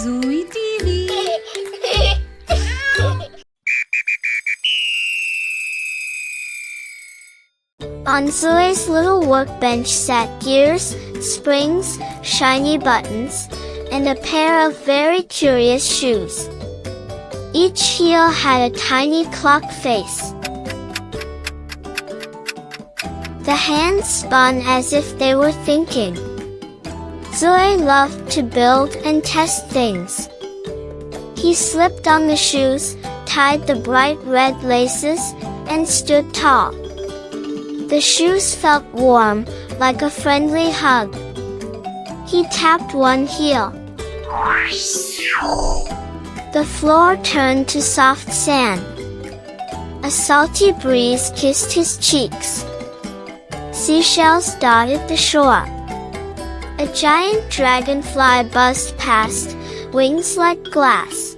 Zui TV. On Zui's little workbench sat gears, springs, shiny buttons, and a pair of very curious shoes. Each heel had a tiny clock face. The hands spun as if they were thinking. Zui loved to build and test things. He slipped on the shoes, tied the bright red laces, and stood tall. The shoes felt warm, like a friendly hug. He tapped one heel. The floor turned to soft sand. A salty breeze kissed his cheeks. Seashells dotted the shore. A giant dragonfly buzzed past, wings like glass.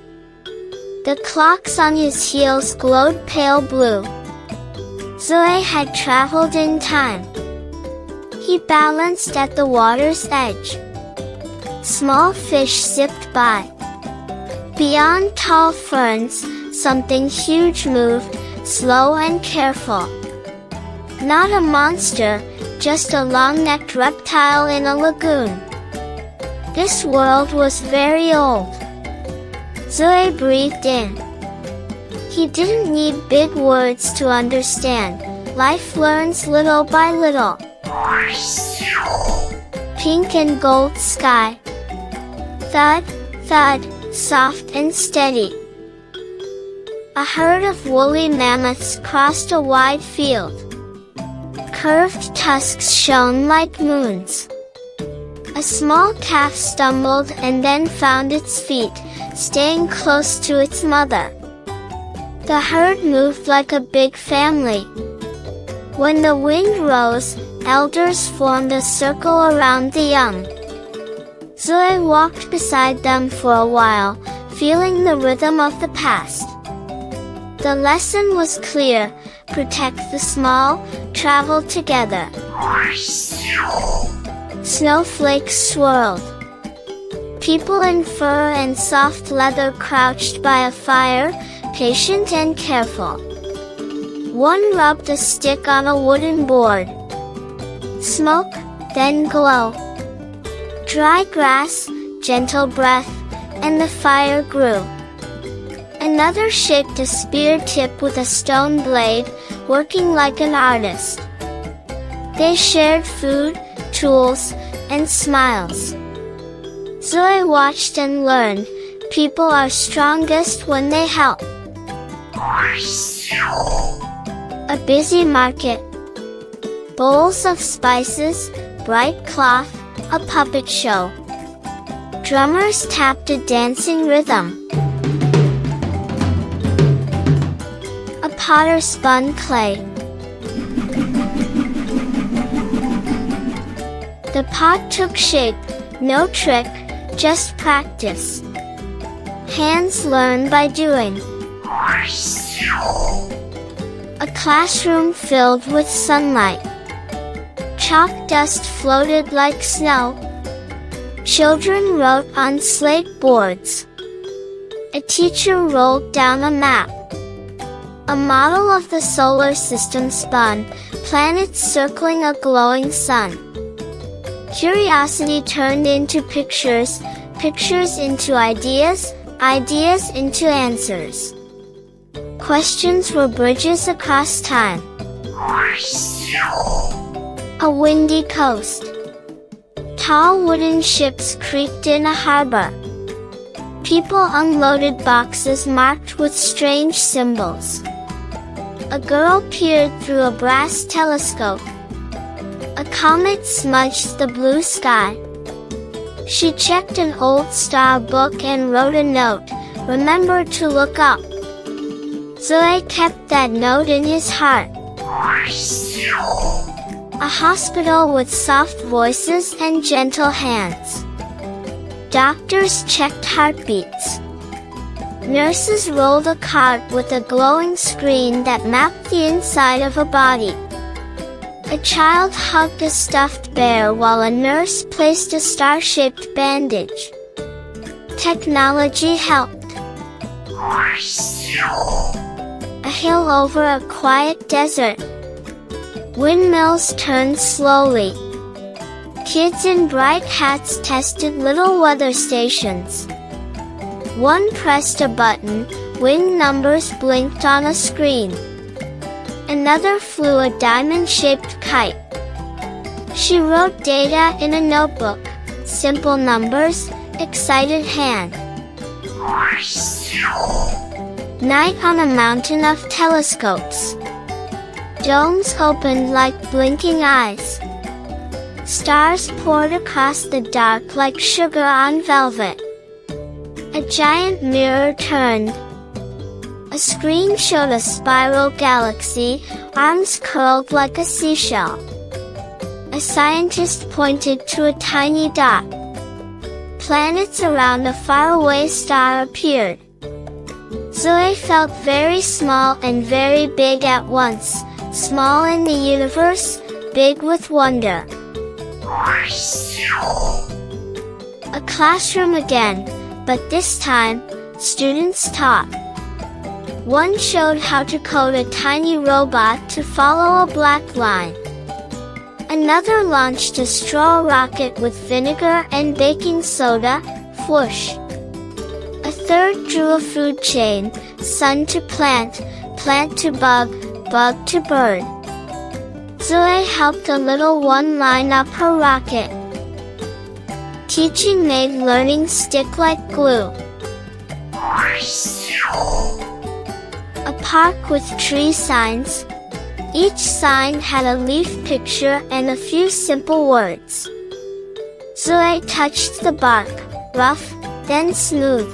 The clocks on his heels glowed pale blue. Zui had traveled in time. He balanced at the water's edge. Small fish zipped by. Beyond tall ferns, something huge moved, slow and careful. Not a monster, just a long-necked reptile in a lagoon. This world was very old. Zui breathed in. He didn't need big words to understand. Life learns little by little. Pink and gold sky. Thud, thud, soft and steady. A herd of woolly mammoths crossed a wide field. Curved tusks shone like moons. A small calf stumbled and then found its feet, staying close to its mother. The herd moved like a big family. When the wind rose, elders formed a circle around the young. Zui walked beside them for a while, feeling the rhythm of the past. The lesson was clear: protect the small, travel together. Snowflakes swirled. People in fur and soft leather crouched by a fire, patient and careful. One rubbed a stick on a wooden board. Smoke, then glow. Dry grass, gentle breath, and the fire grew. Another shaped a spear tip with a stone blade, working like an artist. They shared food, tools, and smiles. Zui watched and learned, people are strongest when they help. A busy market. Bowls of spices, bright cloth, a puppet show. Drummers tapped a dancing rhythm. A potter spun clay. The pot took shape, no trick, just practice. Hands learn by doing. A classroom filled with sunlight. Chalk dust floated like snow. Children wrote on slate boards. A teacher rolled down a map. A model of the solar system spun, planets circling a glowing sun. Curiosity turned into pictures, pictures into ideas, ideas into answers. Questions were bridges across time. A windy coast. Tall wooden ships creaked in a harbor. People unloaded boxes marked with strange symbols. A girl peered through a brass telescope. A comet smudged the blue sky. She checked an old star book and wrote a note, "Remember to look up." Zui kept that note in his heart. A hospital with soft voices and gentle hands. Doctors checked heartbeats. Nurses rolled a cart with a glowing screen that mapped the inside of a body. A child hugged a stuffed bear while a nurse placed a star-shaped bandage. Technology helped. A hill over a quiet desert. Windmills turned slowly. Kids in bright hats tested little weather stations. One pressed a button, wind numbers blinked on a screen. Another flew a diamond-shaped kite. She wrote data in a notebook, simple numbers, excited hand. Night on a mountain of telescopes. Domes opened like blinking eyes. Stars poured across the dark like sugar on velvet. A giant mirror turned. A screen showed a spiral galaxy, arms curled like a seashell. A scientist pointed to a tiny dot. Planets around a faraway star appeared. Zui felt very small and very big at once, small in the universe, big with wonder. A classroom again, but this time, students taught. One showed how to code a tiny robot to follow a black line. Another launched a straw rocket with vinegar and baking soda, whoosh. A third drew a food chain, sun to plant, plant to bug, bug to bird. Zui helped a little one line up her rocket. Teaching made learning stick like glue. A park with tree signs. Each sign had a leaf picture and a few simple words. Zui touched the bark, rough, then smooth.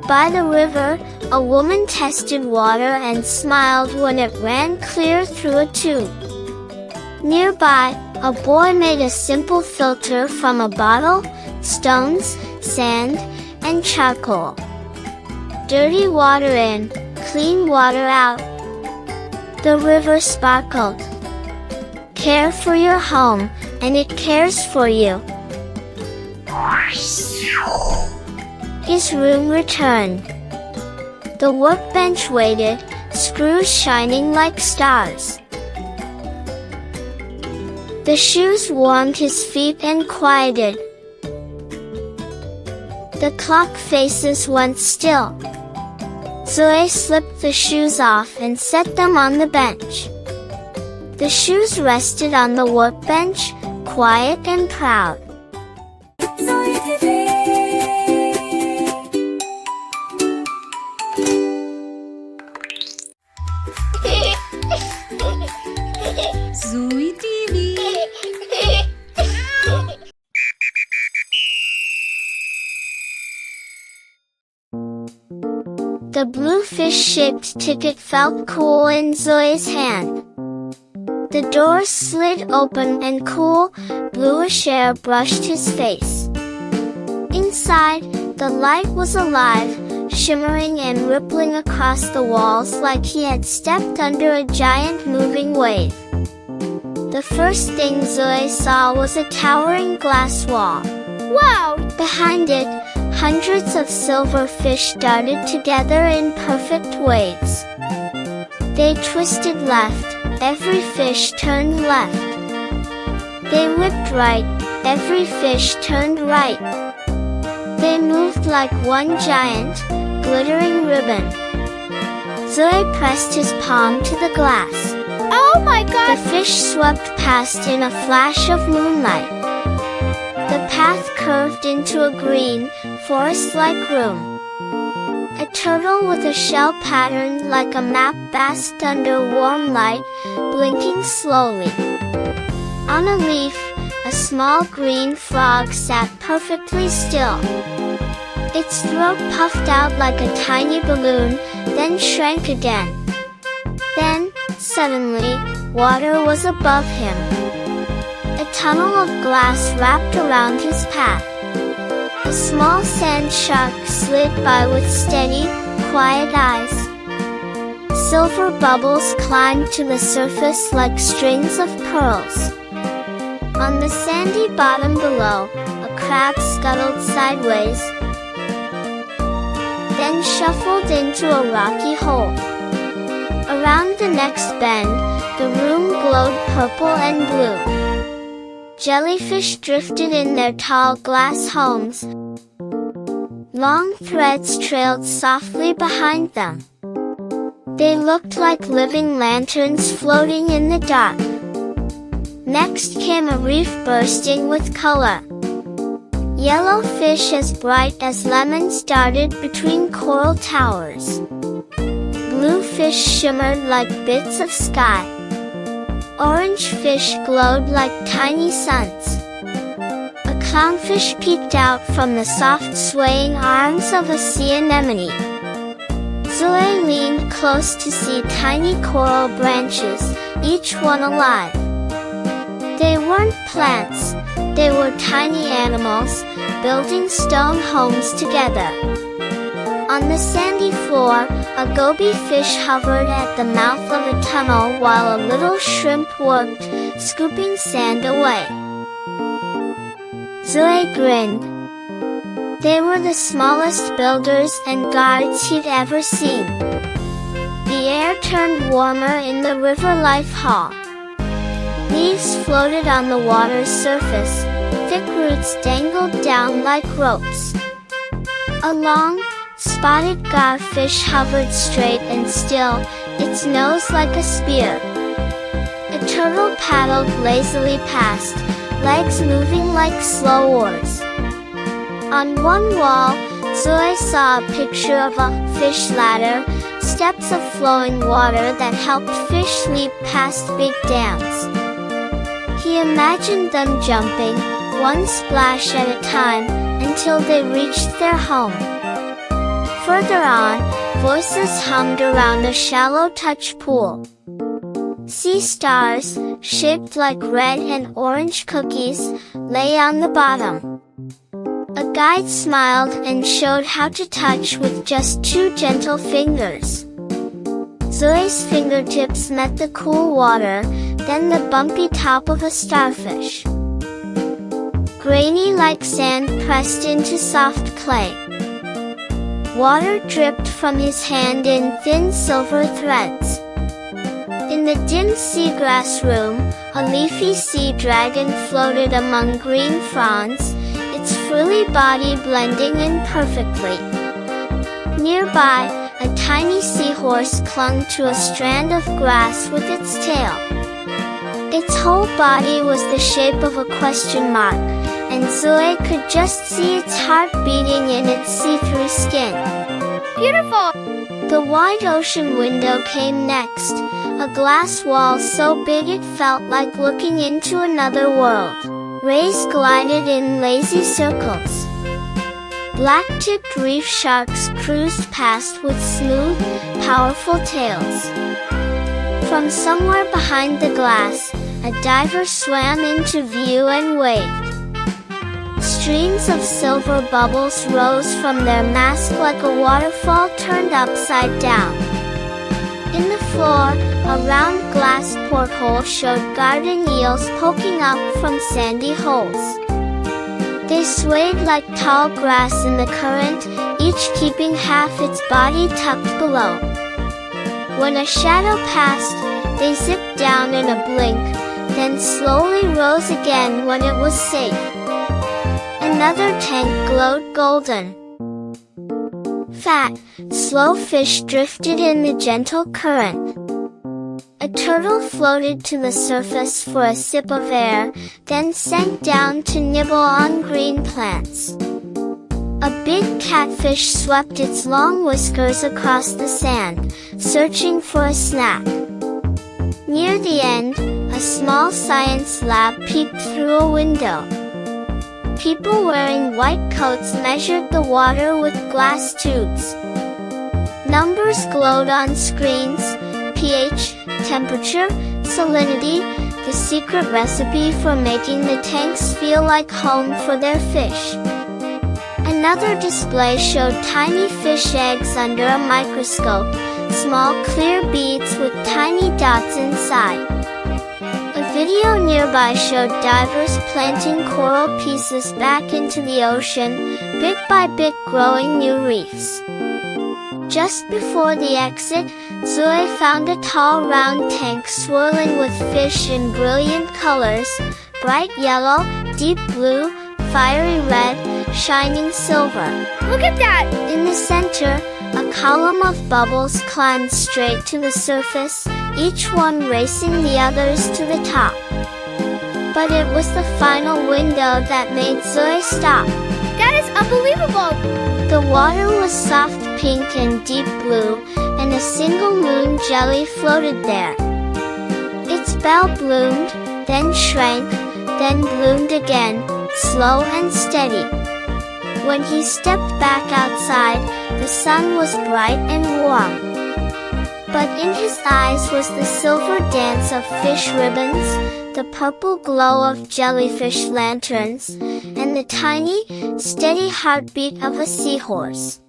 By the river, a woman tested water and smiled when it ran clear through a tube. Nearby, a boy made a simple filter from a bottle, stones, sand, and charcoal. Dirty water in, clean water out. The river sparkled. Care for your home, and it cares for you. His room returned. The workbench waited, screws shining like stars. The shoes warmed his feet and quieted. The clock faces went still. Zui slipped the shoes off and set them on the bench. The shoes rested on the workbench, quiet and proud. Zui TV. The blue fish-shaped ticket felt cool in Zui's hand. The doors slid open and cool, bluish air brushed his face. Inside, the light was alive, shimmering and rippling across the walls like he had stepped under a giant moving wave. The first thing Zui saw was a towering glass wall. Wow! Behind it, hundreds of silver fish darted together in perfect waves. They twisted left, every fish turned left. They whipped right, every fish turned right. They moved like one giant, glittering ribbon. Zui pressed his palm to the glass. Oh my god! The fish swept past in a flash of moonlight. The path curved into a green, forest-like room. A turtle with a shell patterned like a map basked under warm light, blinking slowly. On a leaf, a small green frog sat perfectly still. Its throat puffed out like a tiny balloon, then shrank again. Then, suddenly, water was above him. A tunnel of glass wrapped around his path. A small sand shark slid by with steady, quiet eyes. Silver bubbles climbed to the surface like strings of pearls. On the sandy bottom below, a crab scuttled sideways. then shuffled into a rocky hole. Around the next bend, the room glowed purple and blue. Jellyfish drifted in their tall glass homes. Long threads trailed softly behind them. They looked like living lanterns floating in the dark. Next came a reef bursting with color. Yellow fish as bright as lemons darted between coral towers. Blue fish shimmered like bits of sky. Orange fish glowed like tiny suns. A clownfish peeked out from the soft swaying arms of a sea anemone. Zui leaned close to see tiny coral branches, each one alive. They weren't plants, they were tiny animals, building stone homes together. On the sandy floor, a goby fish hovered at the mouth of a tunnel while a little shrimp worked, scooping sand away. Zui grinned. They were the smallest builders and guards he'd ever seen. The air turned warmer in the river life hall. Leaves floated on the water's surface, thick roots dangled down like ropes. A long, spotted garfish hovered straight and still, its nose like a spear. A turtle paddled lazily past, legs moving like slow oars. On one wall, Zui saw a picture of a fish ladder, steps of flowing water that helped fish leap past big dams. He imagined them jumping, one splash at a time, until they reached their home. Further on, voices hummed around a shallow touch pool. Sea stars, shaped like red and orange cookies, lay on the bottom. A guide smiled and showed how to touch with just 2 gentle fingers. Zui's fingertips met the cool water, then the bumpy top of a starfish. Grainy like sand pressed into soft clay. Water dripped from his hand in thin silver threads. In the dim seagrass room, a leafy sea dragon floated among green fronds, its frilly body blending in perfectly. Nearby, a tiny seahorse clung to a strand of grass with its tail. Its whole body was the shape of a question mark, and Zui could just see its heart beating in its see-through skin. Beautiful! The wide ocean window came next, a glass wall so big it felt like looking into another world. Rays glided in lazy circles. Black-tipped reef sharks cruised past with smooth, powerful tails. From somewhere behind the glass, a diver swam into view and waved. Streams of silver bubbles rose from their mask like a waterfall turned upside down. In the floor, a round glass porthole showed garden eels poking up from sandy holes. They swayed like tall grass in the current, each keeping half its body tucked below. When a shadow passed, they zipped down in a blink, then slowly rose again when it was safe. Another tank glowed golden. Fat, slow fish drifted in the gentle current. A turtle floated to the surface for a sip of air, then sank down to nibble on green plants. A big catfish swept its long whiskers across the sand, searching for a snack. Near the end, a small science lab peeked through a window. People wearing white coats measured the water with glass tubes. Numbers glowed on screens: pH, temperature, salinity, the secret recipe for making the tanks feel like home for their fish. Another display showed tiny fish eggs under a microscope, small clear beads with tiny dots inside. A video nearby showed divers planting coral pieces back into the ocean, bit by bit growing new reefs. Just before the exit, Zui found a tall round tank swirling with fish in brilliant colors: bright yellow, deep blue, fiery red, shining silver. Look at that! In the center, a column of bubbles climbed straight to the surface, each one racing the others to the top. But it was the final window that made Zui stop. That is unbelievable! The water was soft pink and deep blue, and a single moon jelly floated there. Its bell bloomed, then shrank, then bloomed again, slow and steady. When he stepped back outside, the sun was bright and warm. But in his eyes was the silver dance of fish ribbons, the purple glow of jellyfish lanterns, and the tiny, steady heartbeat of a seahorse.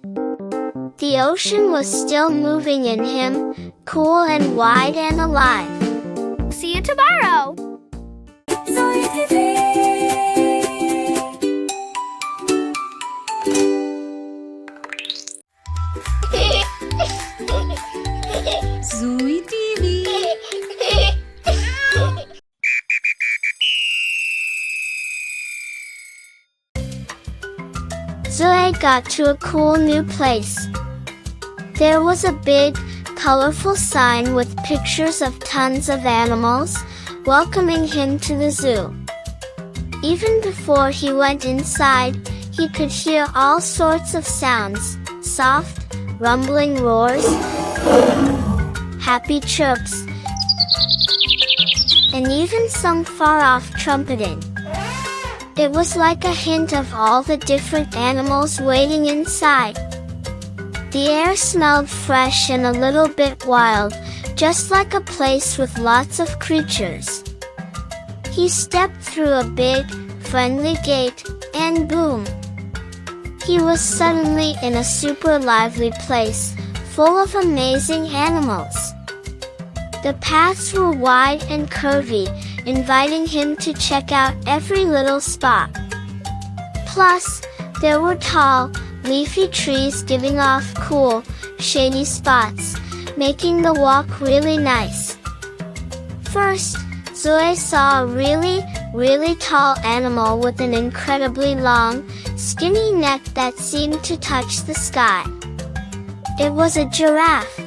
The ocean was still moving in him, cool and wide and alive. See you tomorrow! Zui TV. Zui got to a cool new place. There was a big, colorful sign with pictures of tons of animals, welcoming him to the zoo. Even before he went inside, he could hear all sorts of sounds: soft, rumbling roars, happy chirps, and even some far-off trumpeting. It was like a hint of all the different animals waiting inside. The air smelled fresh and a little bit wild, just like a place with lots of creatures. He stepped through a big, friendly gate, and boom! He was suddenly in a super lively place, full of amazing animals. The paths were wide and curvy, inviting him to check out every little spot. Plus, there were tall, leafy trees giving off cool, shady spots, making the walk really nice. First, Zui saw a really tall animal with an incredibly long, skinny neck that seemed to touch the sky. It was a giraffe.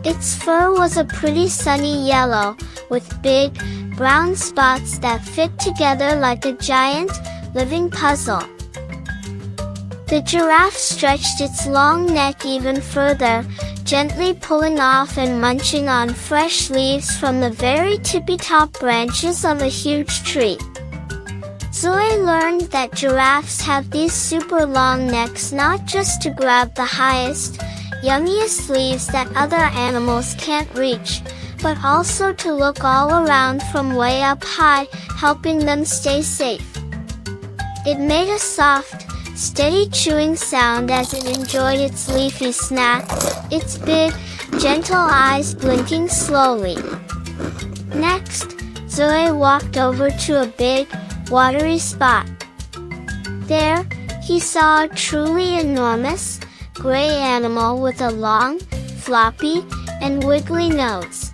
Its fur was a pretty sunny yellow, with big, brown spots that fit together like a giant, living puzzle. The giraffe stretched its long neck even further, gently pulling off and munching on fresh leaves from the very tippy-top branches of a huge tree. Zui learned that giraffes have these super long necks not just to grab the highest, yummiest leaves that other animals can't reach, but also to look all around from way up high, helping them stay safe. It made a soft, steady chewing sound as it enjoyed its leafy snack, its big, gentle eyes blinking slowly. Next, Zui walked over to a big, watery spot. There, he saw a truly enormous, gray animal with a long, floppy, and wiggly nose.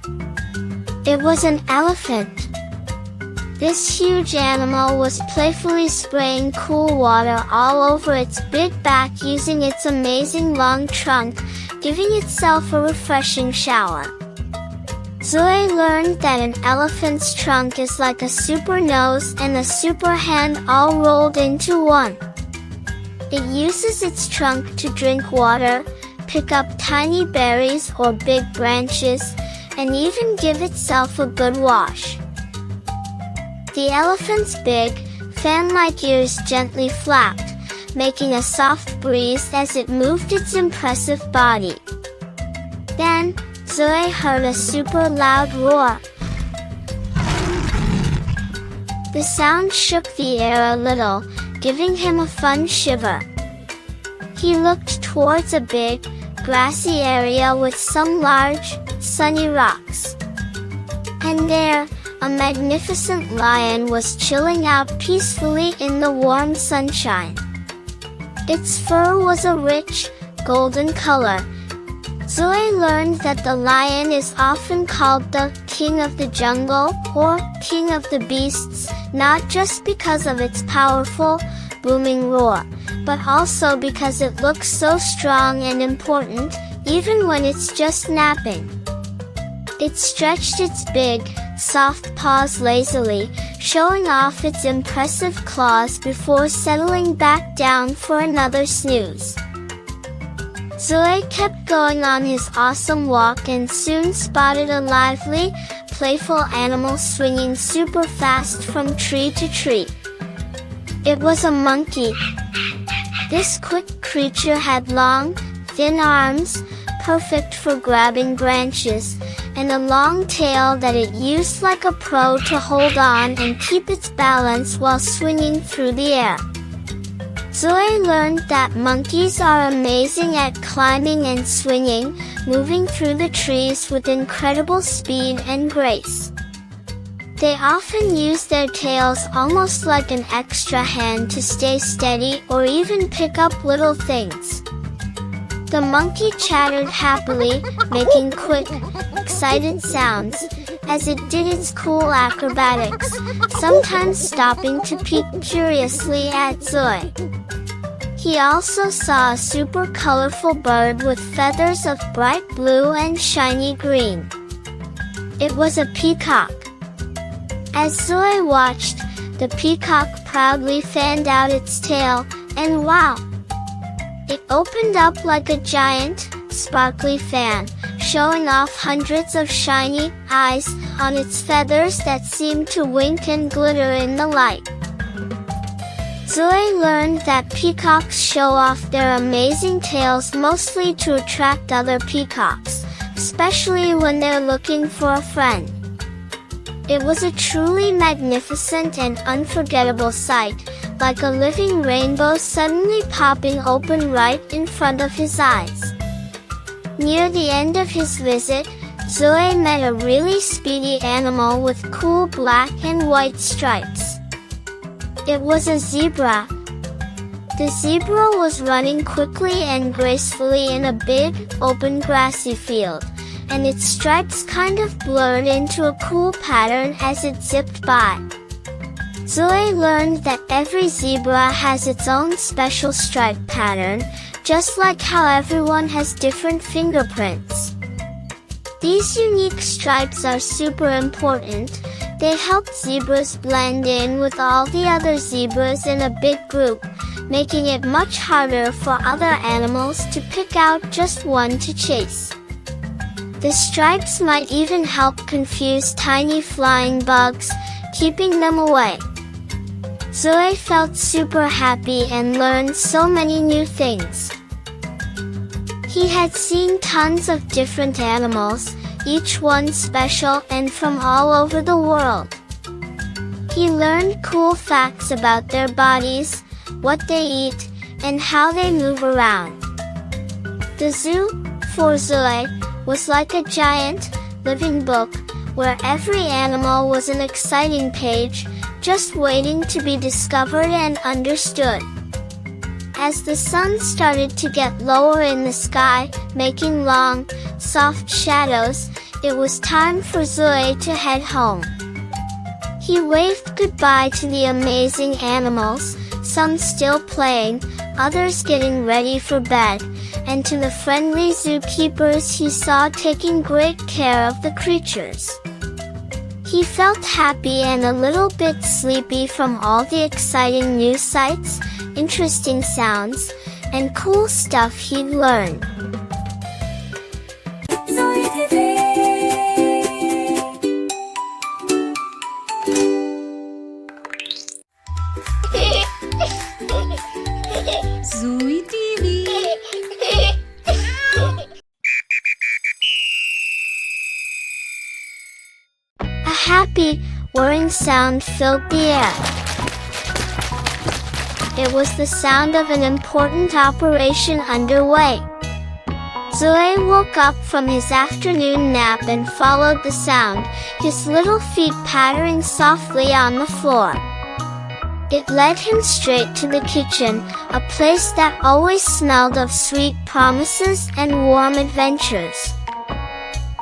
It was an elephant. This huge animal was playfully spraying cool water all over its big back using its amazing long trunk, giving itself a refreshing shower. Zui learned that an elephant's trunk is like a super nose and a super hand all rolled into one. It uses its trunk to drink water, pick up tiny berries or big branches, and even give itself a good wash. The elephant's big, fan-like ears gently flapped, making a soft breeze as it moved its impressive body. Then, Zui heard a super loud roar. The sound shook the air a little, giving him a fun shiver. He looked towards a big, grassy area with some large, sunny rocks. And there, a magnificent lion was chilling out peacefully in the warm sunshine. Its fur was a rich, golden color. Zui learned that the lion is often called the king of the jungle or king of the beasts, not just because of its powerful, booming roar, but also because it looks so strong and important, even when it's just napping. It stretched its big, soft paws lazily, showing off its impressive claws before settling back down for another snooze. Zui kept going on his awesome walk and soon spotted a lively, playful animal swinging super fast from tree to tree. It was a monkey. This quick creature had long, thin arms, perfect for grabbing branches, and a long tail that it used like a pro to hold on and keep its balance while swinging through the air. Zui learned that monkeys are amazing at climbing and swinging, moving through the trees with incredible speed and grace. They often use their tails almost like an extra hand to stay steady or even pick up little things. The monkey chattered happily, making quick, excited sounds as it did its cool acrobatics, sometimes stopping to peek curiously at Zui. He also saw a super colorful bird with feathers of bright blue and shiny green. It was a peacock. As Zui watched, the peacock proudly fanned out its tail, and wow! It opened up like a giant, sparkly fan, showing off hundreds of shiny eyes on its feathers that seemed to wink and glitter in the light. Zui learned that peacocks show off their amazing tails mostly to attract other peacocks, especially when they're looking for a friend. It was a truly magnificent and unforgettable sight, like a living rainbow suddenly popping open right in front of his eyes. Near the end of his visit, Zui met a really speedy animal with cool black and white stripes. It was a zebra. The zebra was running quickly and gracefully in a big, open grassy field, and its stripes kind of blurred into a cool pattern as it zipped by. Zui learned that every zebra has its own special stripe pattern, just like how everyone has different fingerprints. These unique stripes are super important. They help zebras blend in with all the other zebras in a big group, making it much harder for other animals to pick out just one to chase. The stripes might even help confuse tiny flying bugs, keeping them away. Zui felt super happy and learned so many new things. He had seen tons of different animals, each one special and from all over the world. He learned cool facts about their bodies, what they eat, and how they move around. The zoo, for Zui, was like a giant, living book, where every animal was an exciting page, just waiting to be discovered and understood. As the sun started to get lower in the sky, making long, soft shadows, it was time for Zui to head home. He waved goodbye to the amazing animals, some still playing, others getting ready for bed, and to the friendly zookeepers he saw taking great care of the creatures. He felt happy and a little bit sleepy from all the exciting new sights, interesting sounds, and cool stuff he'd learned. Zui TV. A happy, whirring sound filled the air. It was the sound of an important operation underway. Zui woke up from his afternoon nap and followed the sound, his little feet pattering softly on the floor. It led him straight to the kitchen, a place that always smelled of sweet promises and warm adventures.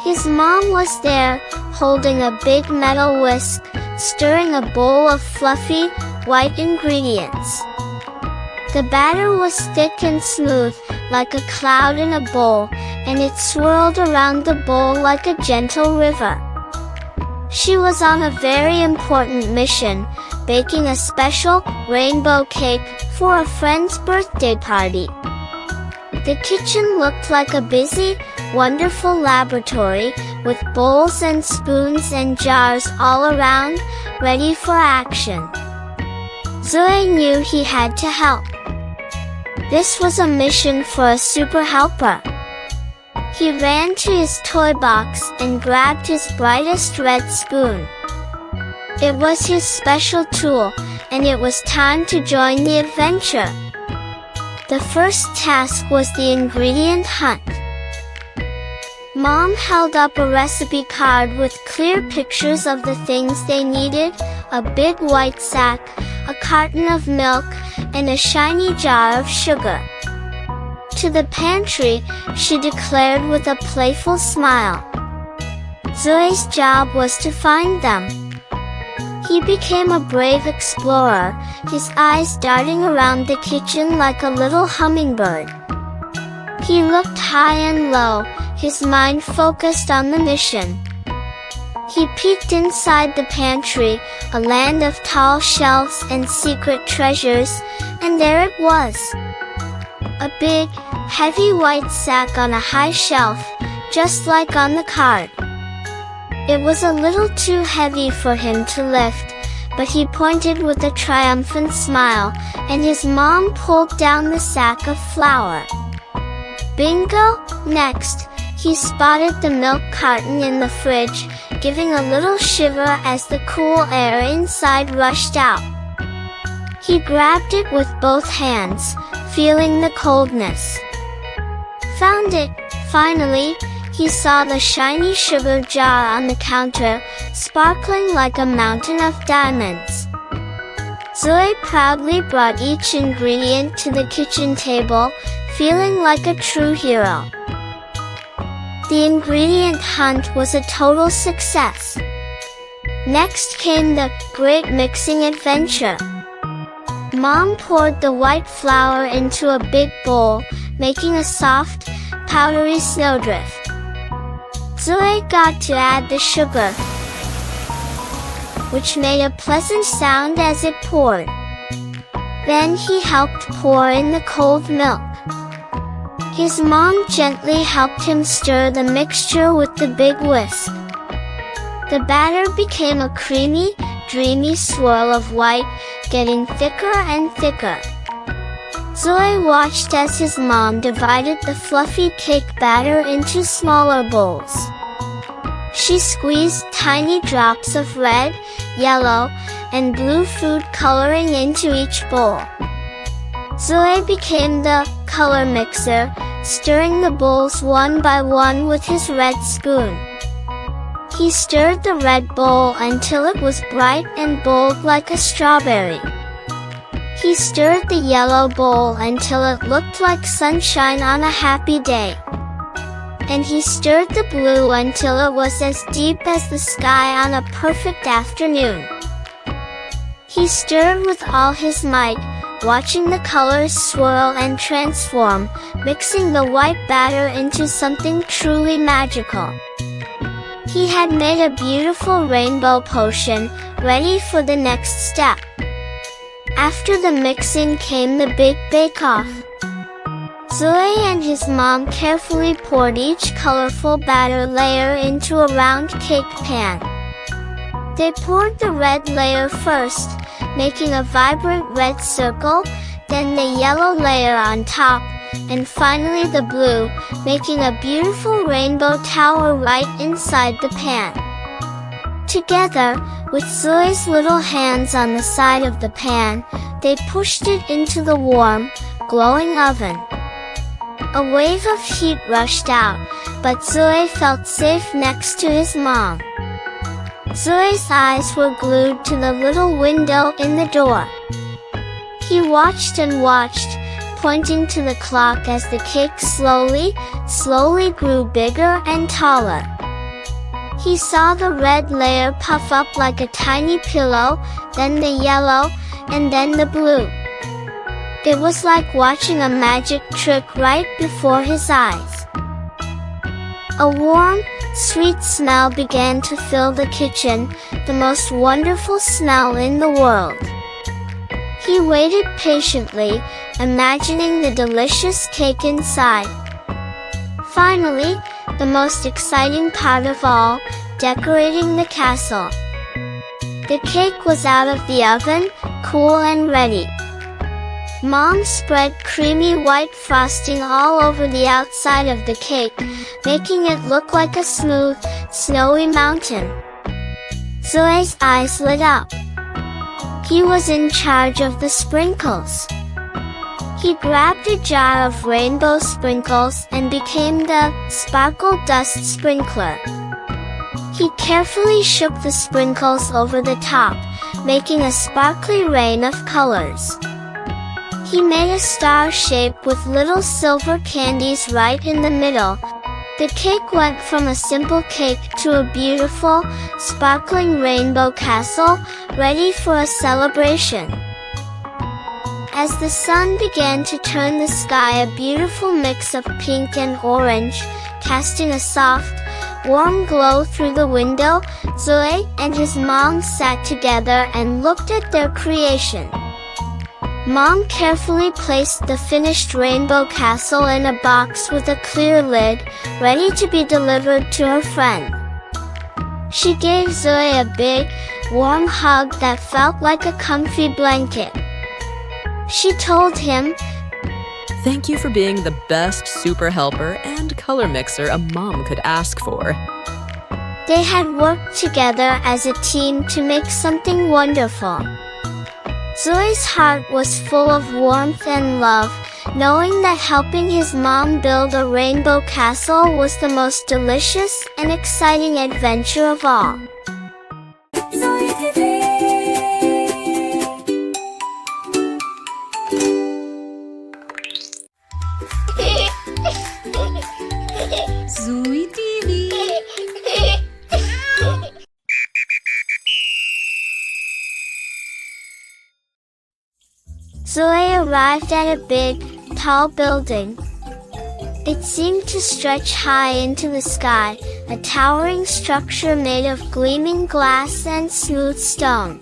His mom was there, holding a big metal whisk, stirring a bowl of fluffy, white ingredients. The batter was thick and smooth, like a cloud in a bowl, and it swirled around the bowl like a gentle river. She was on a very important mission, baking a special rainbow cake for a friend's birthday party. The kitchen looked like a busy, wonderful laboratory, with bowls and spoons and jars all around, ready for action. Zui knew he had to help. This was a mission for a super helper. He ran to his toy box and grabbed his brightest red spoon. It was his special tool, and it was time to join the adventure. The first task was the ingredient hunt. Mom held up a recipe card with clear pictures of the things they needed: a big white sack, a carton of milk, and a shiny jar of sugar. To the pantry, she declared with a playful smile. Zui's job was to find them. He became a brave explorer, his eyes darting around the kitchen like a little hummingbird. He looked high and low, his mind focused on the mission. He peeked inside the pantry, a land of tall shelves and secret treasures, and there it was. A big, heavy white sack on a high shelf, just like on the card. It was a little too heavy for him to lift, but he pointed with a triumphant smile, and his mom pulled down the sack of flour. Bingo! Next, he spotted the milk carton in the fridge, giving a little shiver as the cool air inside rushed out. He grabbed it with both hands, feeling the coldness. Found it! Finally, he saw the shiny sugar jar on the counter, sparkling like a mountain of diamonds. Zui proudly brought each ingredient to the kitchen table, feeling like a true hero. The ingredient hunt was a total success. Next came the great mixing adventure. Mom poured the white flour into a big bowl, making a soft, powdery snowdrift. Zui got to add the sugar, which made a pleasant sound as it poured. Then he helped pour in the cold milk. His mom gently helped him stir the mixture with the big whisk. The batter became a creamy, dreamy swirl of white, getting thicker and thicker. Zui watched as his mom divided the fluffy cake batter into smaller bowls. She squeezed tiny drops of red, yellow, and blue food coloring into each bowl. Zui became the color mixer, stirring the bowls one by one with his red spoon. He stirred the red bowl until it was bright and bold like a strawberry. He stirred the yellow bowl until it looked like sunshine on a happy day. And he stirred the blue until it was as deep as the sky on a perfect afternoon. He stirred with all his might, watching the colors swirl and transform, mixing the white batter into something truly magical. He had made a beautiful rainbow potion, ready for the next step. After the mixing came the big bake-off. Zui and his mom carefully poured each colorful batter layer into a round cake pan. They poured the red layer first, making a vibrant red circle, then the yellow layer on top, and finally the blue, making a beautiful rainbow tower right inside the pan. Together, with Zui's little hands on the side of the pan, they pushed it into the warm, glowing oven. A wave of heat rushed out, but Zui felt safe next to his mom. Zui's eyes were glued to the little window in the door. He watched and watched, pointing to the clock as the cake slowly grew bigger and taller. He saw the red layer puff up like a tiny pillow, then the yellow, and then the blue. It was like watching a magic trick right before his eyes. A warm, sweet smell began to fill the kitchen, the most wonderful smell in the world. He waited patiently, imagining the delicious cake inside. Finally, the most exciting part of all, decorating the castle. The cake was out of the oven, cool and ready. Mom spread creamy white frosting all over the outside of the cake, making it look like a smooth, snowy mountain. Zui's eyes lit up. He was in charge of the sprinkles. He grabbed a jar of rainbow sprinkles and became the sparkle dust sprinkler. He carefully shook the sprinkles over the top, making a sparkly rain of colors. He made a star shape with little silver candies right in the middle. The cake went from a simple cake to a beautiful, sparkling rainbow castle, ready for a celebration. As the sun began to turn the sky a beautiful mix of pink and orange, casting a soft, warm glow through the window, Zui and his mom sat together and looked at their creation. Mom carefully placed the finished rainbow castle in a box with a clear lid, ready to be delivered to her friend. She gave Zui a big, warm hug that felt like a comfy blanket. She told him, "Thank you for being the best super helper and color mixer a mom could ask for." They had worked together as a team to make something wonderful. Zui's heart was full of warmth and love, knowing that helping his mom build a rainbow castle was the most delicious and exciting adventure of all. Zui TV. Zui arrived at a big, tall building. It seemed to stretch high into the sky, a towering structure made of gleaming glass and smooth stone.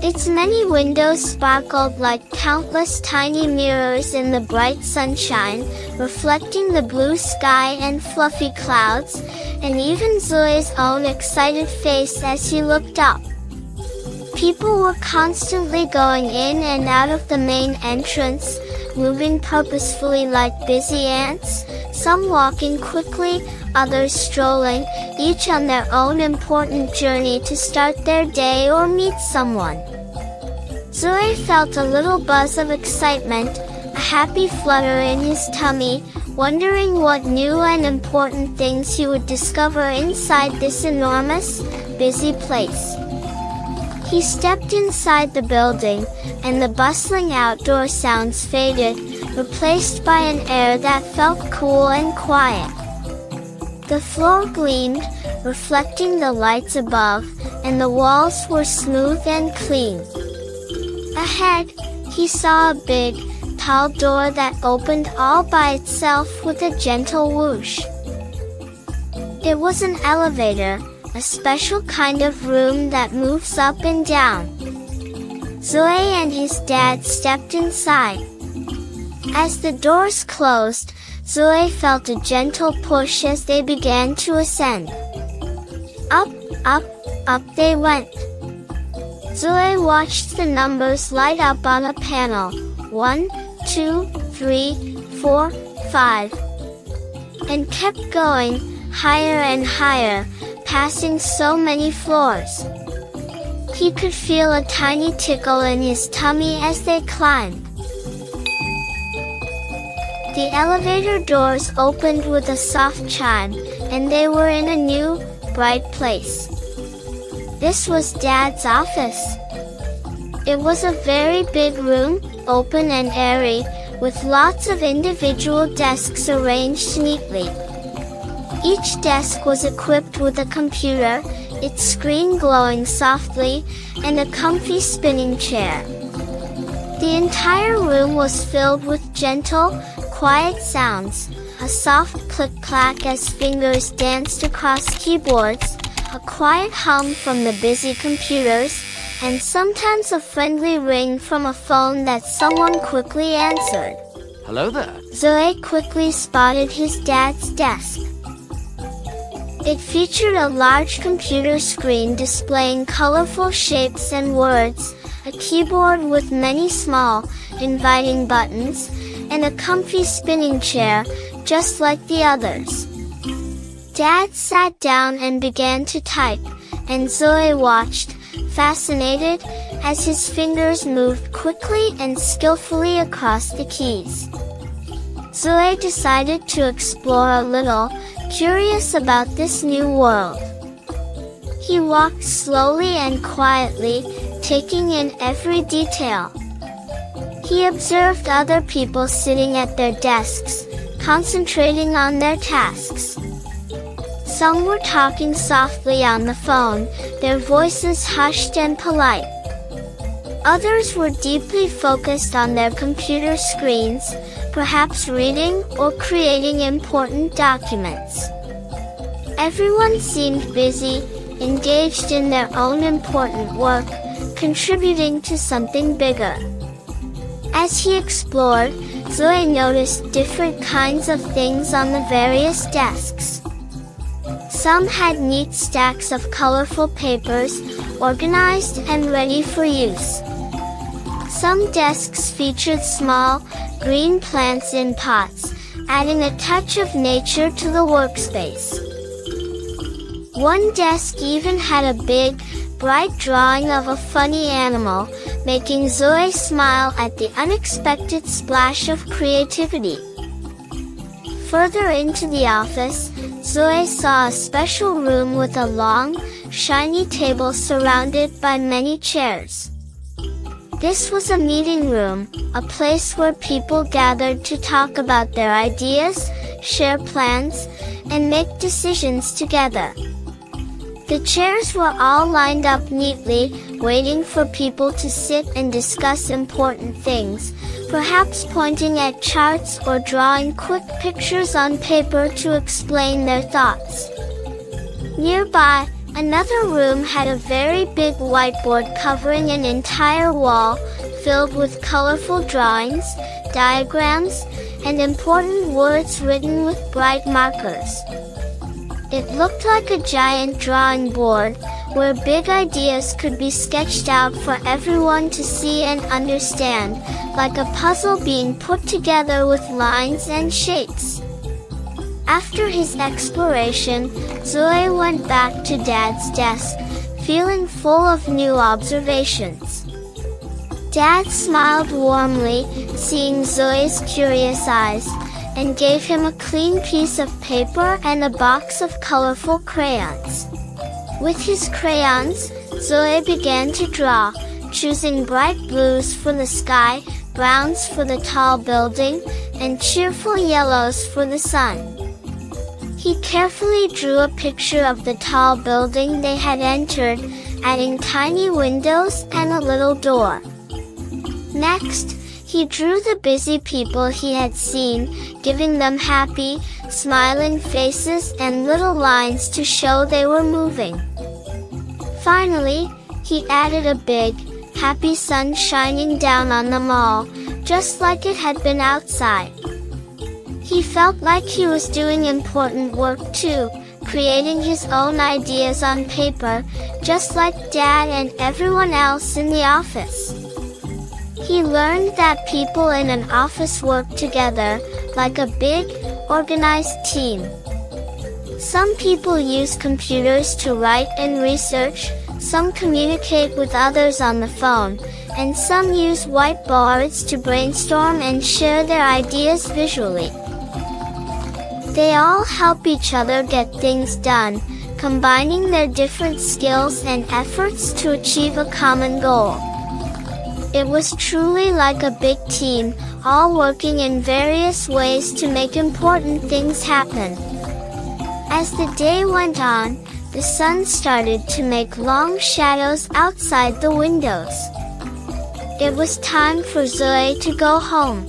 Its many windows sparkled like countless tiny mirrors in the bright sunshine, reflecting the blue sky and fluffy clouds, and even Zui's own excited face as he looked up. People were constantly going in and out of the main entrance, moving purposefully like busy ants, some walking quickly, others strolling, each on their own important journey to start their day or meet someone. Zui felt a little buzz of excitement, a happy flutter in his tummy, wondering what new and important things he would discover inside this enormous, busy place. He stepped inside the building, and the bustling outdoor sounds faded, replaced by an air that felt cool and quiet. The floor gleamed, reflecting the lights above, and the walls were smooth and clean. Ahead, he saw a big, tall door that opened all by itself with a gentle whoosh. It was an elevator, a special kind of room that moves up and down. Zui and his dad stepped inside. As the doors closed, Zui felt a gentle push as they began to ascend. Up, up, up they went. Zui watched the numbers light up on a panel. 1, 2, 3, 4, 5. And kept going, higher and higher, passing so many floors. He could feel a tiny tickle in his tummy as they climbed. The elevator doors opened with a soft chime, and they were in a new, bright place. This was Dad's office. It was a very big room, open and airy, with lots of individual desks arranged neatly. Each desk was equipped with a computer, its screen glowing softly, and a comfy spinning chair. The entire room was filled with gentle, quiet sounds, a soft click-clack as fingers danced across keyboards, a quiet hum from the busy computers, and sometimes a friendly ring from a phone that someone quickly answered. Hello there. Zui quickly spotted his dad's desk. It featured a large computer screen displaying colorful shapes and words, a keyboard with many small, inviting buttons, and a comfy spinning chair, just like the others. Dad sat down and began to type, and Zui watched, fascinated, as his fingers moved quickly and skillfully across the keys. Zui decided to explore a little, curious about this new world. He walked slowly and quietly, taking in every detail. He observed other people sitting at their desks, concentrating on their tasks. Some were talking softly on the phone, their voices hushed and polite. Others were deeply focused on their computer screens, perhaps reading or creating important documents. Everyone seemed busy, engaged in their own important work, contributing to something bigger. As he explored, Zui noticed different kinds of things on the various desks. Some had neat stacks of colorful papers, organized and ready for use. Some desks featured small, green plants in pots, adding a touch of nature to the workspace. One desk even had a big, bright drawing of a funny animal, making Zui smile at the unexpected splash of creativity. Further into the office, Zui saw a special room with a long, shiny table surrounded by many chairs. This was a meeting room, a place where people gathered to talk about their ideas, share plans, and make decisions together. The chairs were all lined up neatly, waiting for people to sit and discuss important things, perhaps pointing at charts or drawing quick pictures on paper to explain their thoughts. Nearby, another room had a very big whiteboard covering an entire wall, filled with colorful drawings, diagrams, and important words written with bright markers. It looked like a giant drawing board, where big ideas could be sketched out for everyone to see and understand, like a puzzle being put together with lines and shapes. After his exploration, Zui went back to Dad's desk, feeling full of new observations. Dad smiled warmly, seeing Zui's curious eyes, and gave him a clean piece of paper and a box of colorful crayons. With his crayons, Zui began to draw, choosing bright blues for the sky, browns for the tall building, and cheerful yellows for the sun. He carefully drew a picture of the tall building they had entered, adding tiny windows and a little door. Next, he drew the busy people he had seen, giving them happy, smiling faces and little lines to show they were moving. Finally, he added a big, happy sun shining down on the mall, just like it had been outside. He felt like he was doing important work too, creating his own ideas on paper, just like Dad and everyone else in the office. He learned that people in an office work together, like a big, organized team. Some people use computers to write and research, Some communicate with others on the phone, and some use whiteboards to brainstorm and share their ideas visually. They all help each other get things done, combining their different skills and efforts to achieve a common goal. It was truly like a big team, all working in various ways to make important things happen. As the day went on, the sun started to make long shadows outside the windows. It was time for Zui to go home.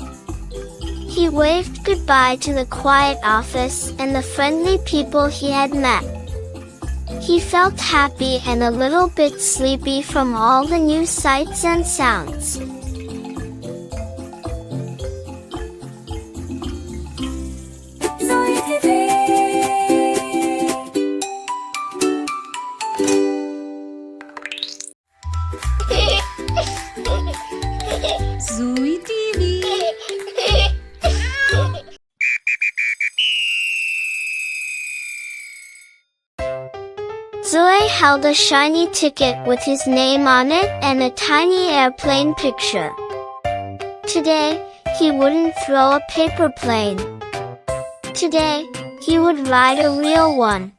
He waved goodbye to the quiet office and the friendly people he had met. He felt happy and a little bit sleepy from all the new sights and sounds. Zui TV. Zui held a shiny ticket with his name on it and a tiny airplane picture. Today, he wouldn't throw a paper plane. Today, he would ride a real one.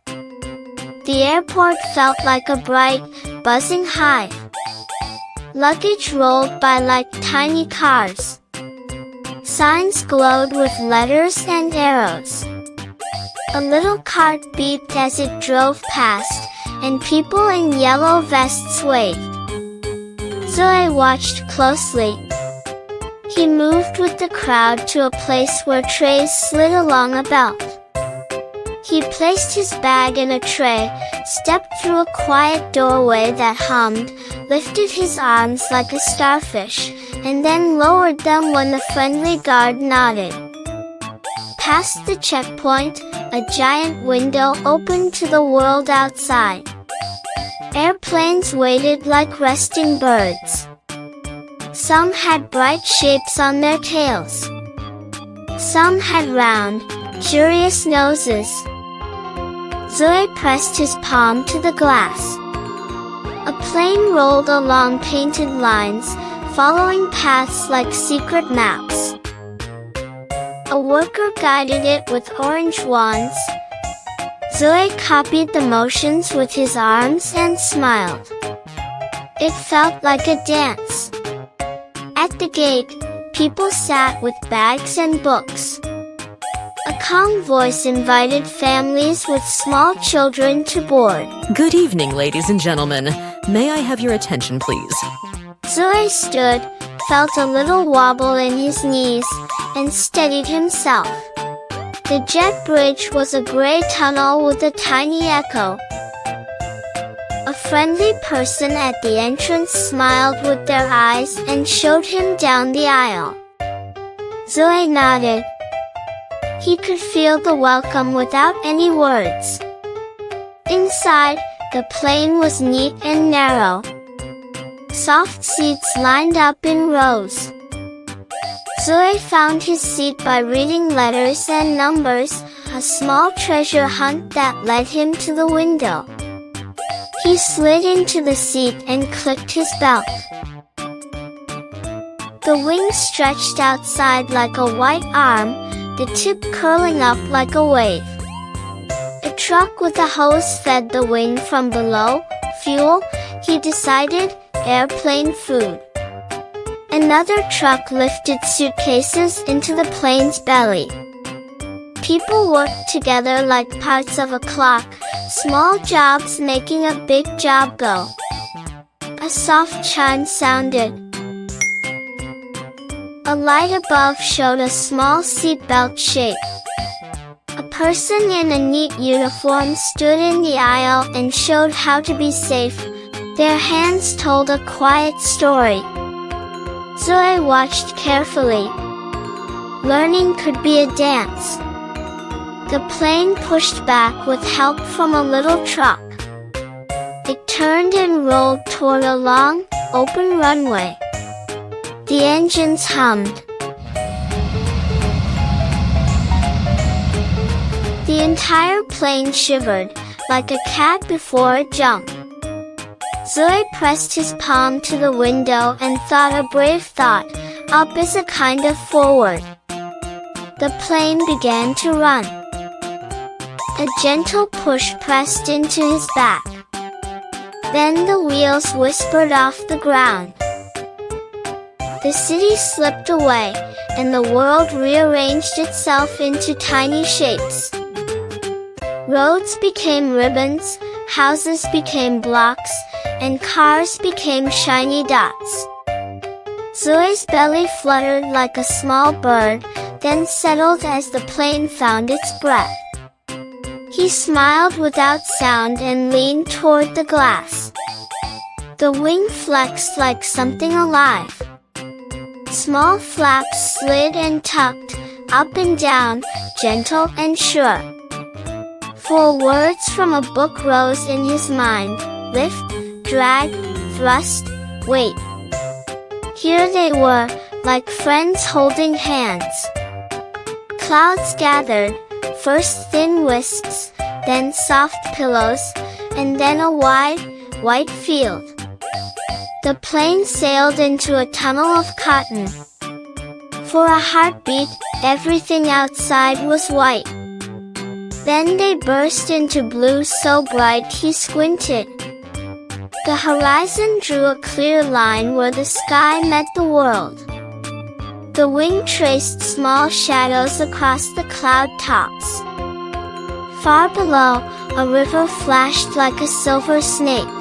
The airport felt like a bright, buzzing hive. Luggage rolled by like tiny cars. Signs glowed with letters and arrows. A little cart beeped as it drove past, and people in yellow vests waved. Zui watched closely. He moved with the crowd to a place where trays slid along a belt. He placed his bag in a tray, stepped through a quiet doorway that hummed, lifted his arms like a starfish, and then lowered them when the friendly guard nodded. Past the checkpoint, a giant window opened to the world outside. Airplanes waited like resting birds. Some had bright shapes on their tails. Some had round, curious noses. Zui pressed his palm to the glass. A plane rolled along painted lines, following paths like secret maps. A worker guided it with orange wands. Zui copied the motions with his arms and smiled. It felt like a dance. At the gate, people sat with bags and books. A calm voice invited families with small children to board. Good evening, ladies and gentlemen. May I have your attention, please? Zui stood, felt a little wobble in his knees, and steadied himself. The jet bridge was a gray tunnel with a tiny echo. A friendly person at the entrance smiled with their eyes and showed him down the aisle. Zui nodded. He could feel the welcome without any words. Inside, the plane was neat and narrow. Soft seats lined up in rows. Zui found his seat by reading letters and numbers, a small treasure hunt that led him to the window. He slid into the seat and clicked his belt. The wings stretched outside like a white arm, the tip curling up like a wave. A truck with a hose fed the wing from below. Fuel, he decided, airplane food. Another truck lifted suitcases into the plane's belly. People worked together like parts of a clock, small jobs making a big job go. A soft chime sounded. A light above showed a small seatbelt shape. A person in a neat uniform stood in the aisle and showed how to be safe. Their hands told a quiet story. Zui watched carefully. Learning could be a dance. The plane pushed back with help from a little truck. It turned and rolled toward a long, open runway. The engines hummed. The entire plane shivered, like a cat before a jump. Zui pressed his palm to the window and thought a brave thought. Up is a kind of forward. The plane began to run. A gentle push pressed into his back. Then the wheels whispered off the ground. The city slipped away, and the world rearranged itself into tiny shapes. Roads became ribbons, houses became blocks, and cars became shiny dots. Zui's belly fluttered like a small bird, then settled as the plane found its breath. He smiled without sound and leaned toward the glass. The wing flexed like something alive. Small flaps slid and tucked, up and down, gentle and sure. 4 words from a book rose in his mind: lift, drag, thrust, wait. Here they were, like friends holding hands. Clouds gathered, first thin wisps, then soft pillows, and then a wide, white field. The plane sailed into a tunnel of cotton. For a heartbeat, everything outside was white. Then they burst into blue so bright he squinted. The horizon drew a clear line where the sky met the world. The wing traced small shadows across the cloud tops. Far below, a river flashed like a silver snake.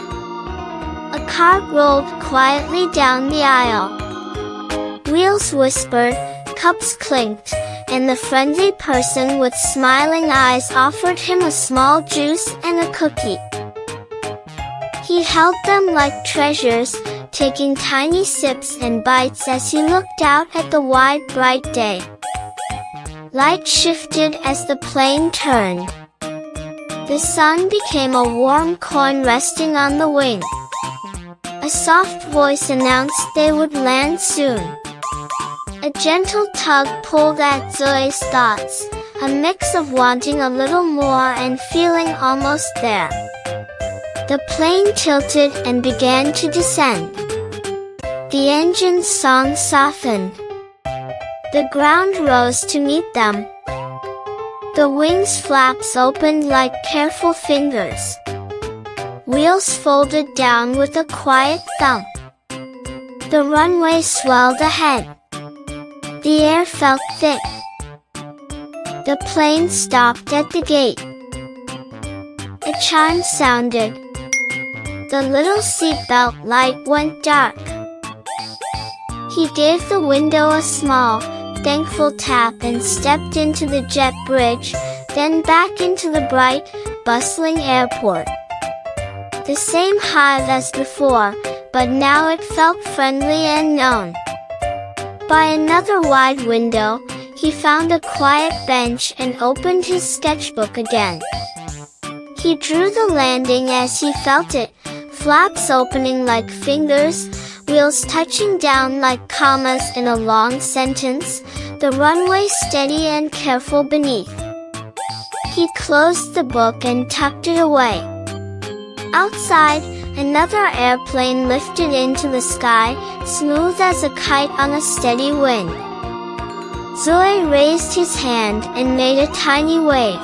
A car rolled quietly down the aisle. Wheels whispered, cups clinked, and the friendly person with smiling eyes offered him a small juice and a cookie. He held them like treasures, taking tiny sips and bites as he looked out at the wide, bright day. Light shifted as the plane turned. The sun became a warm coin resting on the wing. A soft voice announced they would land soon. A gentle tug pulled at Zui's thoughts, a mix of wanting a little more and feeling almost there. The plane tilted and began to descend. The engine's song softened. The ground rose to meet them. The wings' flaps opened like careful fingers. Wheels folded down with a quiet thump. The runway swelled ahead. The air felt thick. The plane stopped at the gate. A chime sounded. The little seatbelt light went dark. He gave the window a small, thankful tap and stepped into the jet bridge, then back into the bright, bustling airport. The same hive as before, but now it felt friendly and known. By another wide window, he found a quiet bench and opened his sketchbook again. He drew the landing as he felt it, flaps opening like fingers, wheels touching down like commas in a long sentence, the runway steady and careful beneath. He closed the book and tucked it away. Outside, another airplane lifted into the sky, smooth as a kite on a steady wind. Zui raised his hand and made a tiny wave.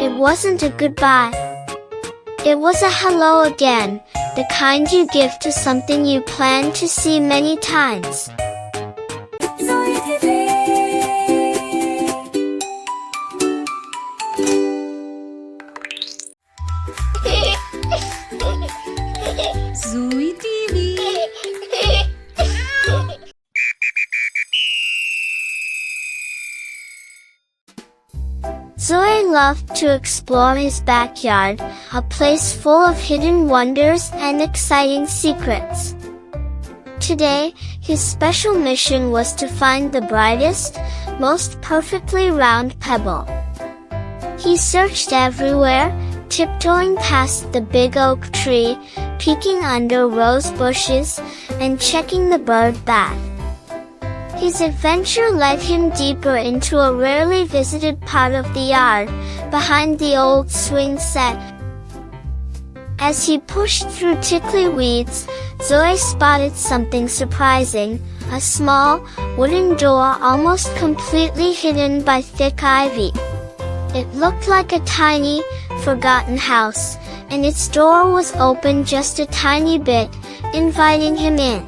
It wasn't a goodbye. It was a hello again, the kind you give to something you plan to see many times. Zui TV. Zui loved to explore his backyard, a place full of hidden wonders and exciting secrets. Today, his special mission was to find the brightest, most perfectly round pebble. He searched everywhere, tiptoeing past the big oak tree, peeking under rose bushes, and checking the bird bath. His adventure led him deeper into a rarely visited part of the yard, behind the old swing set. As he pushed through tickly weeds, Zui spotted something surprising, a small, wooden door almost completely hidden by thick ivy. It looked like a tiny, forgotten house, and its door was open just a tiny bit, inviting him in.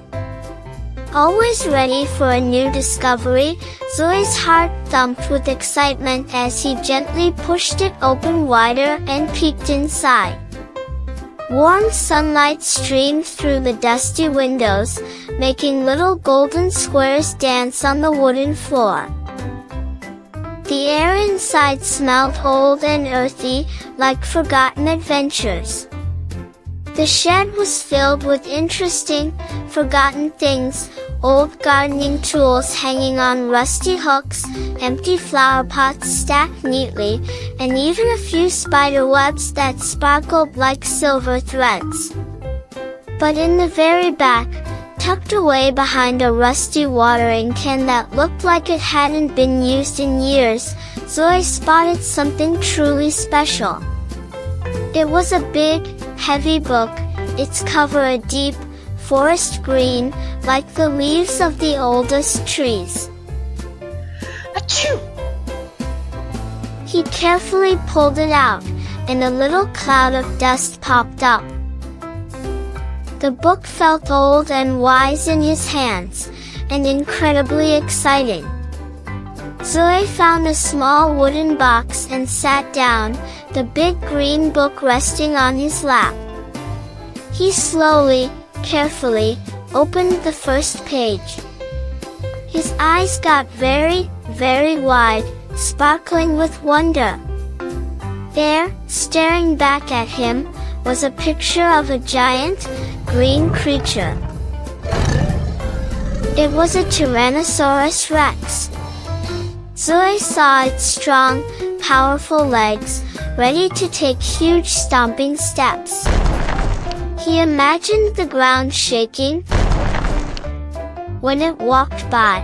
Always ready for a new discovery, Zui's heart thumped with excitement as he gently pushed it open wider and peeked inside. Warm sunlight streamed through the dusty windows, making little golden squares dance on the wooden floor. The air inside smelled old and earthy, like forgotten adventures. The shed was filled with interesting, forgotten things, old gardening tools hanging on rusty hooks, empty flower pots stacked neatly, and even a few spider webs that sparkled like silver threads. But in the very back, tucked away behind a rusty watering can that looked like it hadn't been used in years, Zui spotted something truly special. It was a big, heavy book, its cover a deep, forest green, like the leaves of the oldest trees. Achoo! He carefully pulled it out, and a little cloud of dust popped up. The book felt old and wise in his hands, and incredibly exciting. Zui found a small wooden box and sat down, the big green book resting on his lap. He slowly, carefully, opened the first page. His eyes got very, very wide, sparkling with wonder. There, staring back at him, was a picture of a giant, green creature. It was a Tyrannosaurus Rex. Zui saw its strong, powerful legs, ready to take huge stomping steps. He imagined the ground shaking when it walked by.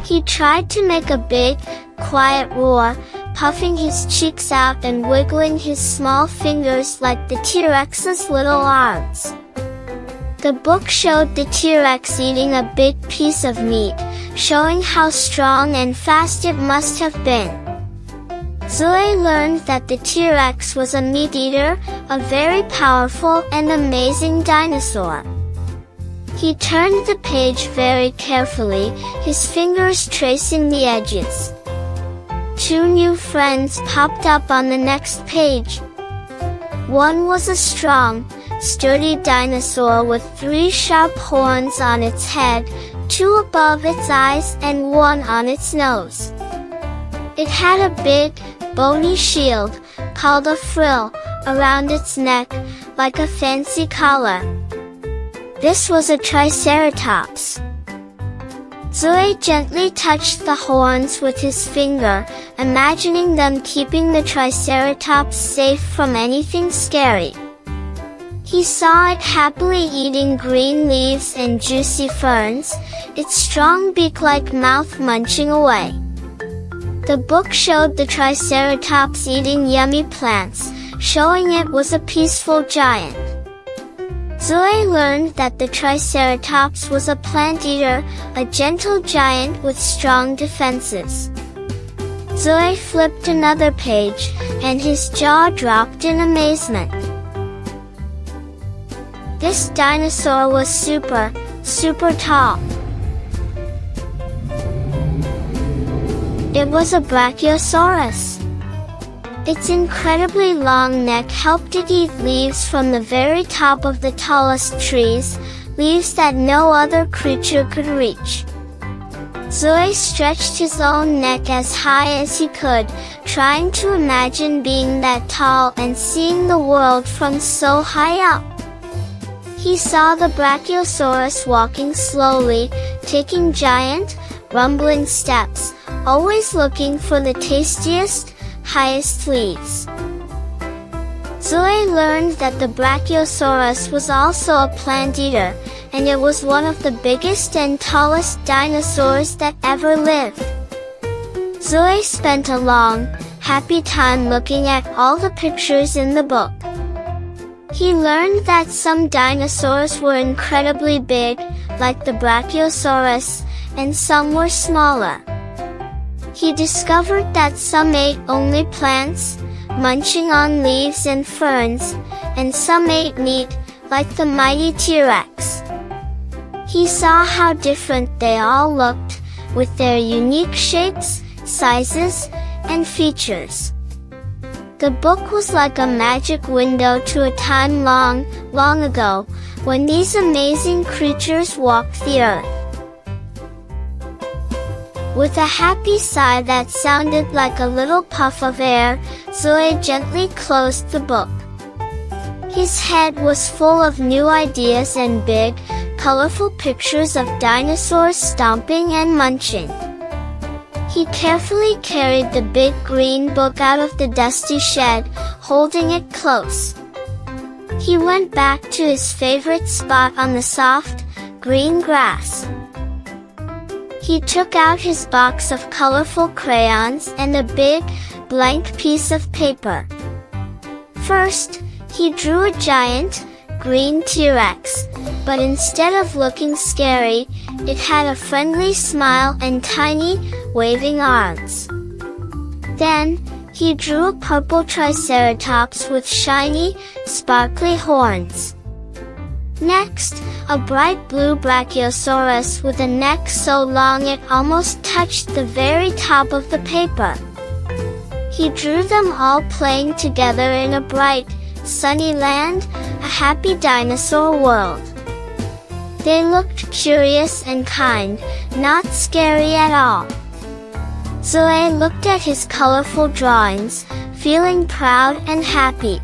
He tried to make a big, quiet roar, puffing his cheeks out and wiggling his small fingers like the T-Rex's little arms. The book showed the T-Rex eating a big piece of meat, showing how strong and fast it must have been. Zui learned that the T-Rex was a meat eater, a very powerful and amazing dinosaur. He turned the page very carefully, his fingers tracing the edges. Two new friends popped up on the next page. One was a strong, sturdy dinosaur with 3 sharp horns on its head, 2 above its eyes and 1 on its nose. It had a big, bony shield, called a frill, around its neck, like a fancy collar. This was a Triceratops. Zui gently touched the horns with his finger, imagining them keeping the Triceratops safe from anything scary. He saw it happily eating green leaves and juicy ferns, its strong beak-like mouth munching away. The book showed the Triceratops eating yummy plants, showing it was a peaceful giant. Zui learned that the Triceratops was a plant eater, a gentle giant with strong defenses. Zui flipped another page, and his jaw dropped in amazement. This dinosaur was super, super tall. It was a Brachiosaurus. Its incredibly long neck helped it eat leaves from the very top of the tallest trees, leaves that no other creature could reach. Zui stretched his own neck as high as he could, trying to imagine being that tall and seeing the world from so high up. He saw the Brachiosaurus walking slowly, taking giant, rumbling steps, always looking for the tastiest, highest leaves. Zui learned that the Brachiosaurus was also a plant eater, and it was one of the biggest and tallest dinosaurs that ever lived. Zui spent a long, happy time looking at all the pictures in the book. He learned that some dinosaurs were incredibly big, like the Brachiosaurus, and some were smaller. He discovered that some ate only plants, munching on leaves and ferns, and some ate meat, like the mighty T-Rex. He saw how different they all looked, with their unique shapes, sizes, and features. The book was like a magic window to a time long, long ago, when these amazing creatures walked the earth. With a happy sigh that sounded like a little puff of air, Zui gently closed the book. His head was full of new ideas and big, colorful pictures of dinosaurs stomping and munching. He carefully carried the big green book out of the dusty shed, holding it close. He went back to his favorite spot on the soft, green grass. He took out his box of colorful crayons and a big, blank piece of paper. First, he drew a giant, green T-Rex, but instead of looking scary, it had a friendly smile and tiny, waving arms. Then, he drew a purple Triceratops with shiny, sparkly horns. Next, a bright blue Brachiosaurus with a neck so long it almost touched the very top of the paper. He drew them all playing together in a bright, sunny land, a happy dinosaur world. They looked curious and kind, not scary at all. Zui looked at his colorful drawings, feeling proud and happy.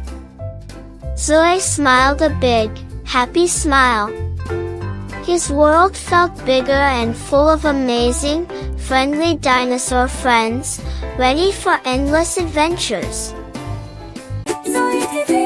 Zui smiled a big, happy smile. His world felt bigger and full of amazing, friendly dinosaur friends, ready for endless adventures. Zui TV.